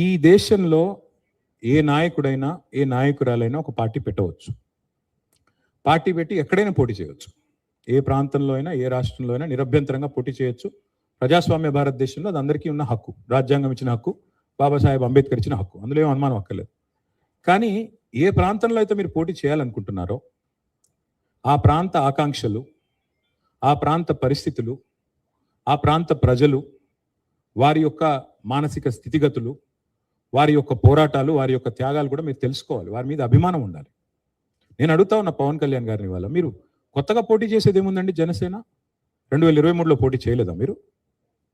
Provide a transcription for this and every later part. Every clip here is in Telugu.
ఈ దేశంలో ఏ నాయకుడైనా ఏ నాయకురాలైనా ఒక పార్టీ పెట్టవచ్చు. పార్టీ పెట్టి ఎక్కడైనా పోటీ చేయవచ్చు. ఏ ప్రాంతంలో అయినా ఏ రాష్ట్రంలో అయినా నిరభ్యంతరంగా పోటీ చేయొచ్చు. ప్రజాస్వామ్య భారతదేశంలో అది అందరికీ ఉన్న హక్కు, రాజ్యాంగం ఇచ్చిన హక్కు, బాబాసాహెబ్ అంబేద్కర్ ఇచ్చిన హక్కు, అందులో ఏం అనుమానం అక్కర్లేదు. కానీ ఏ ప్రాంతంలో అయితే మీరు పోటీ చేయాలనుకుంటున్నారో ఆ ప్రాంత ఆకాంక్షలు, ఆ ప్రాంత పరిస్థితులు, ఆ ప్రాంత ప్రజలు, వారి యొక్క మానసిక స్థితిగతులు, వారి యొక్క పోరాటాలు, వారి యొక్క త్యాగాలు కూడా మీరు తెలుసుకోవాలి. వారి మీద అభిమానం ఉండాలి. నేను అడుగుతా ఉన్న పవన్ కళ్యాణ్ గారిని వల్ల, మీరు కొత్తగా పోటీ చేసేది ఏముందండి? జనసేన 2023లో పోటీ చేయలేదా? మీరు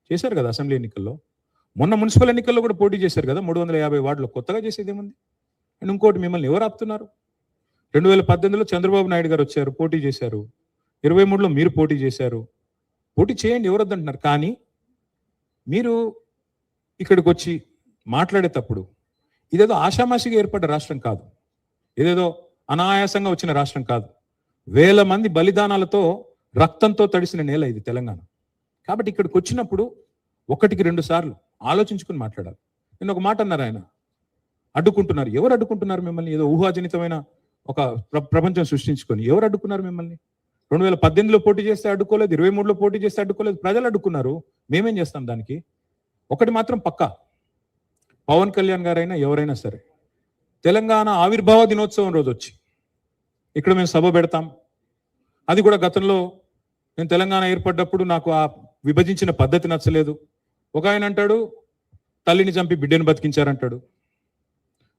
చేశారు కదా అసెంబ్లీ ఎన్నికల్లో. మొన్న మున్సిపల్ ఎన్నికల్లో కూడా పోటీ చేశారు కదా 350 వార్డులో. కొత్తగా చేసేది ఏముంది? అండ్ ఇంకోటి, మిమ్మల్ని ఎవరు ఆపుతున్నారు? 2018లో చంద్రబాబు నాయుడు గారు వచ్చారు, పోటీ చేశారు. 23లో మీరు పోటీ చేశారు. పోటీ చేయండి, ఎవరు వద్దంటున్నారు. కానీ మీరు ఇక్కడికి వచ్చి మాట్లాడేటప్పుడు ఇదేదో ఆషామాషిగా ఏర్పడ్డ రాష్ట్రం కాదు, ఇదేదో అనాయాసంగా వచ్చిన రాష్ట్రం కాదు. వేల మంది బలిదానాలతో, రక్తంతో తడిసిన నేల ఇది తెలంగాణ. కాబట్టి ఇక్కడికి వచ్చినప్పుడు 1-2 సార్లు ఆలోచించుకుని మాట్లాడాలి. నేను ఒక మాట అన్నారు, ఆయన అడ్డుకుంటున్నారు. ఎవరు అడ్డుకుంటున్నారు మిమ్మల్ని? ఏదో ఊహాజనితమైన ఒక ప్రపంచం సృష్టించుకొని ఎవరు అడ్డుకున్నారు మిమ్మల్ని? 2018లో పోటీ చేస్తే అడ్డుకోలేదు, 23లో పోటీ చేస్తే అడ్డుకోలేదు. ప్రజలు అడ్డుకున్నారు. మేమేం చేస్తాం దానికి? ఒకటి మాత్రం పక్కా, పవన్ కళ్యాణ్ గారైనా ఎవరైనా సరే తెలంగాణ ఆవిర్భావ దినోత్సవం రోజు వచ్చి ఇక్కడ మేము సభ పెడతాం. అది కూడా గతంలో నేను తెలంగాణ ఏర్పడ్డప్పుడు నాకు ఆ విభజించిన పద్ధతి నచ్చలేదు. ఒక ఆయన అంటాడు తల్లిని చంపి బిడ్డను బతికించారంటాడు,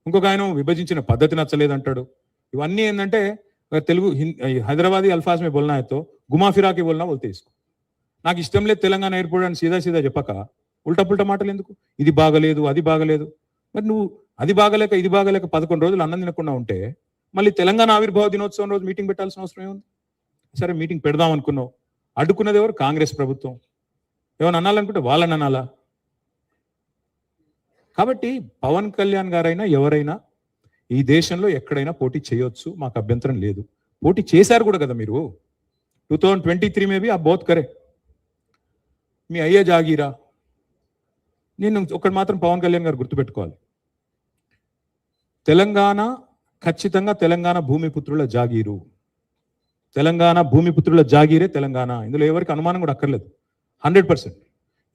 ఇంకొక ఆయన విభజించిన పద్ధతి నచ్చలేదు అంటాడు. ఇవన్నీ ఏంటంటే తెలుగు హైదరాబాదీ అల్ఫాజ్ మే బోల్నా అయితే గుమా ఫిరాకి బోల్నా బోల్తే ఇసుకో. నాకు ఇష్టం లేదు తెలంగాణ ఏర్పడని సీదా చెప్పక ఉల్టా పుల్టా మాటలు ఎందుకు? ఇది బాగలేదు, అది బాగలేదు. మరి నువ్వు అది బాగలేక ఇది బాగలేక 11 రోజులు అన్నం తినకుండా ఉంటే మళ్ళీ తెలంగాణ ఆవిర్భావ దినోత్సవం రోజు మీటింగ్ పెట్టాల్సిన అవసరం ఏముంది? సరే మీటింగ్ పెడదాం అనుకున్నావు, అడ్డుకున్నది ఎవరు? కాంగ్రెస్ ప్రభుత్వం. ఏమైనా అనాలనుకుంటే వాళ్ళని అనాలా? కాబట్టి పవన్ కళ్యాణ్ గారైనా ఎవరైనా ఈ దేశంలో ఎక్కడైనా పోటీ చేయొచ్చు, మాకు అభ్యంతరం లేదు. పోటీ చేశారు కూడా కదా మీరు. 2023 మేబీ ఆ బోత్ కరే మీ అయ్యే జాగీరా. నేను ఒకటి మాత్రం పవన్ కళ్యాణ్ గారు గుర్తుపెట్టుకోవాలి, తెలంగాణ ఖచ్చితంగా తెలంగాణ భూమిపుత్రుల జాగీరు. తెలంగాణ భూమిపుత్రుల జాగీరే తెలంగాణ. ఇందులో ఎవరికి అనుమానం కూడా అక్కర్లేదు. 100%.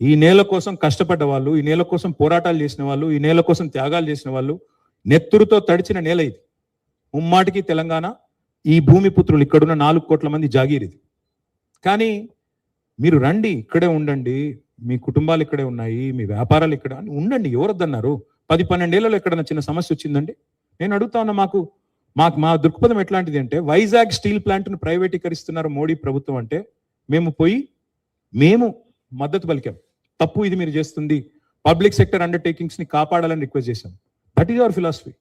ఈ నేల కోసం కష్టపడ్డ వాళ్ళు, ఈ నేల కోసం పోరాటాలు చేసిన వాళ్ళు, ఈ నేల కోసం త్యాగాలు చేసిన వాళ్ళు, నెత్తురుతో తడిచిన నేల ఇది. ముమ్మాటికి తెలంగాణ ఈ భూమిపుత్రులు, ఇక్కడున్న 4 కోట్ల మంది జాగీరిది. కానీ మీరు రండి, ఇక్కడే ఉండండి, మీ కుటుంబాలు ఇక్కడే ఉన్నాయి, మీ వ్యాపారాలు ఇక్కడ ఉండండి, ఎవరొద్దన్నారు? 10-12 ఏళ్లలో ఎక్కడన్నా చిన్న సమస్య వచ్చిందండి? నేను అడుగుతా ఉన్నా, మా దృక్పథం ఎట్లాంటిది అంటే, వైజాగ్ స్టీల్ ప్లాంట్ను ప్రైవేటీకరిస్తున్నారు మోడీ ప్రభుత్వం అంటే మేము మద్దతు పలికాం. తప్పు ఇది మీరు చేస్తుంది, పబ్లిక్ సెక్టర్ అండర్టేకింగ్స్ ని కాపాడాలని రిక్వెస్ట్ చేశాం. That is our philosophy.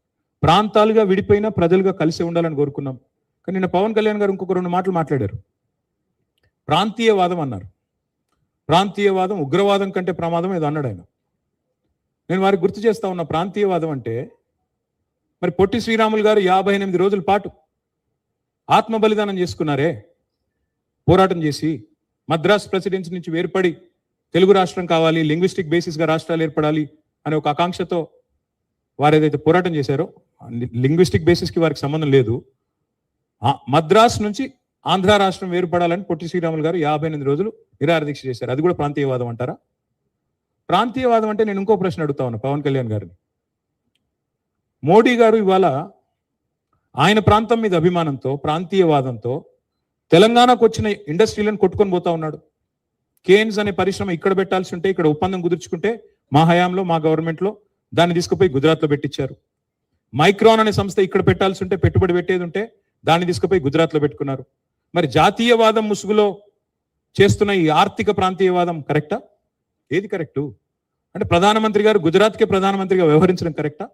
ప్రాంతాలుగా విడిపోయినా ప్రజలుగా కలిసి ఉండాలని కోరుకున్నాం. కానీ నిన్న పవన్ కళ్యాణ్ గారు ఇంకొక 2 మాటలు మాట్లాడారు. ప్రాంతీయవాదం అన్నారు. ప్రాంతీయవాదం ఉగ్రవాదం కంటే ప్రమాదం ఏదో అన్నాడు ఆయన. నేను వారికి గుర్తు చేస్తా ఉన్న, ప్రాంతీయవాదం అంటే మరి పొట్టి శ్రీరాములు గారు 58 రోజుల పాటు ఆత్మ బలిదానం చేసుకున్నారే, పోరాటం చేసి మద్రాస్ ప్రెసిడెన్సీ నుంచి వేర్పడి తెలుగు రాష్ట్రం కావాలి, లింగ్విస్టిక్ బేసిస్గా రాష్ట్రాలు ఏర్పడాలి అనే ఒక ఆకాంక్షతో వారు ఏదైతే పోరాటం చేశారో, లింగ్విస్టిక్ బేసిస్కి వారికి సంబంధం లేదు. మద్రాస్ నుంచి ఆంధ్ర రాష్ట్రం వేరుపడాలని పొట్టి శ్రీరాములు గారు 58 రోజులు నిరాహార దీక్ష చేశారు. అది కూడా ప్రాంతీయవాదం అంటారా? ప్రాంతీయవాదం అంటే నేను ఇంకో ప్రశ్న అడుగుతా ఉన్నా పవన్ కళ్యాణ్ గారిని. మోడీ గారు ఇవాళ ఆయన ప్రాంతం మీద అభిమానంతో, ప్రాంతీయవాదంతో తెలంగాణకు వచ్చిన ఇండస్ట్రీలను కొట్టుకొని పోతా ఉన్నాడు. కేన్స్ అనే పరిశ్రమ ఇక్కడ పెట్టాల్సి ఉంటే, ఇక్కడ ఒప్పందం కుదుర్చుకుంటే మా హయాంలో, మా గవర్నమెంట్లో దాన్ని తీసుకుపోయి గుజరాత్లో పెట్టించారు. మైక్రాన్ అనే సంస్థ ఇక్కడ పెట్టాల్సి ఉంటే, పెట్టుబడి పెట్టేది ఉంటే దాన్ని తీసుకుపోయి గుజరాత్లో పెట్టుకున్నారు. మరి జాతీయవాదం ముసుగులో చేస్తున్న ఈ ఆర్థిక ప్రాంతీయవాదం కరెక్టా? ఏది కరెక్టు? అంటే ప్రధానమంత్రి గారు గుజరాత్కే ప్రధానమంత్రిగా వ్యవహరించడం కరెక్టా?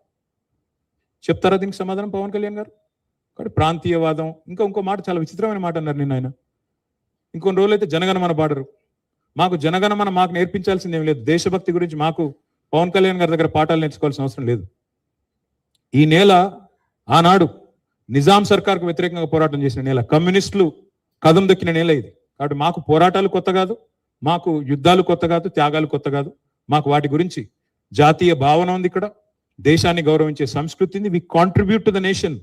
చెప్తారా దీనికి సమాధానం పవన్ కళ్యాణ్ గారు? కాబట్టి ప్రాంతీయవాదం, ఇంకో మాట చాలా విచిత్రమైన మాట అన్నారు నిన్న ఆయన. ఇంకొన్ని రోజులైతే జనగణమన పాడరు. మాకు జనగణమన మాకు నేర్పించాల్సింది ఏం లేదు. దేశభక్తి గురించి మాకు పవన్ కళ్యాణ్ గారి దగ్గర పాఠాలు నేర్చుకోవాల్సిన అవసరం లేదు. ఈ నేల ఆనాడు నిజాం సర్కార్కు వ్యతిరేకంగా పోరాటం చేసిన నేల, కమ్యూనిస్టులు కదం దొక్కిన నేల ఇది. కాబట్టి మాకు పోరాటాలు కొత్త కాదు, మాకు యుద్ధాలు కొత్త కాదు, త్యాగాలు కొత్త కాదు. మాకు వాటి గురించి జాతీయ భావన ఉంది ఇక్కడ, దేశాన్ని గౌరవించే సంస్కృతి ఉంది. వి contribute to the nation.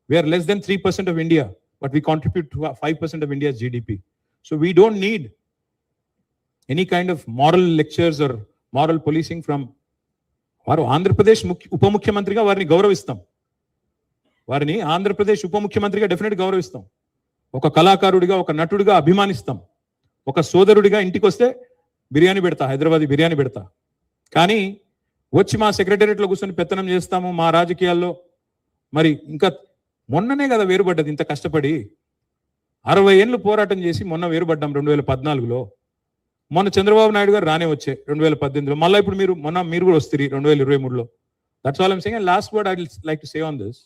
We are less than 3% of India, but we contribute to 5% of India GDP. So we don't need any kind of moral lectures are moral policing from. వారు ఆంధ్రప్రదేశ్ ఉప ముఖ్యమంత్రిగా వారిని గౌరవిస్తాం, వారిని ఆంధ్రప్రదేశ్ ఉప ముఖ్యమంత్రిగా డెఫినెట్ గౌరవిస్తాం, ఒక కళాకారుడిగా ఒక నటుడిగా అభిమానిస్తాం, ఒక సోదరుడిగా ఇంటికి వస్తే బిర్యానీ పెడతా, హైదరాబాద్ బిర్యానీ పెడతా. కానీ వచ్చి మా సెక్రటేరియట్లో కూర్చొని పెత్తనం చేస్తాము మా రాజకీయాల్లో. మరి ఇంకా మొన్ననే కదా వేరుపడ్డది, ఇంత కష్టపడి 60 ఏళ్ళు పోరాటం చేసి మొన్న వేరుపడ్డాం 2014లో. మొన్న చంద్రబాబు నాయుడు గారు రానే వచ్చే 2018లో, మళ్ళీ ఇప్పుడు మీరు కూడా వస్తారు 2023లో. That's all I'm saying. Last word I will like to say on this.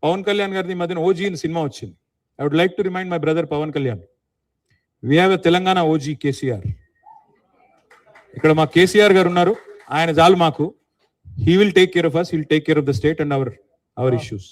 Pawan Kalyan గారిది మధ్యన ఓజీ ఇన్ సినిమా వచ్చింది. I would like to remind my brother Pawan Kalyan, we have a Telangana OG KCR. ఇక్కడ మా కేసీఆర్ గారు ఉన్నారు, ఆయన చాలు మాకు. He will take care of us, he will take care of the state and our issues.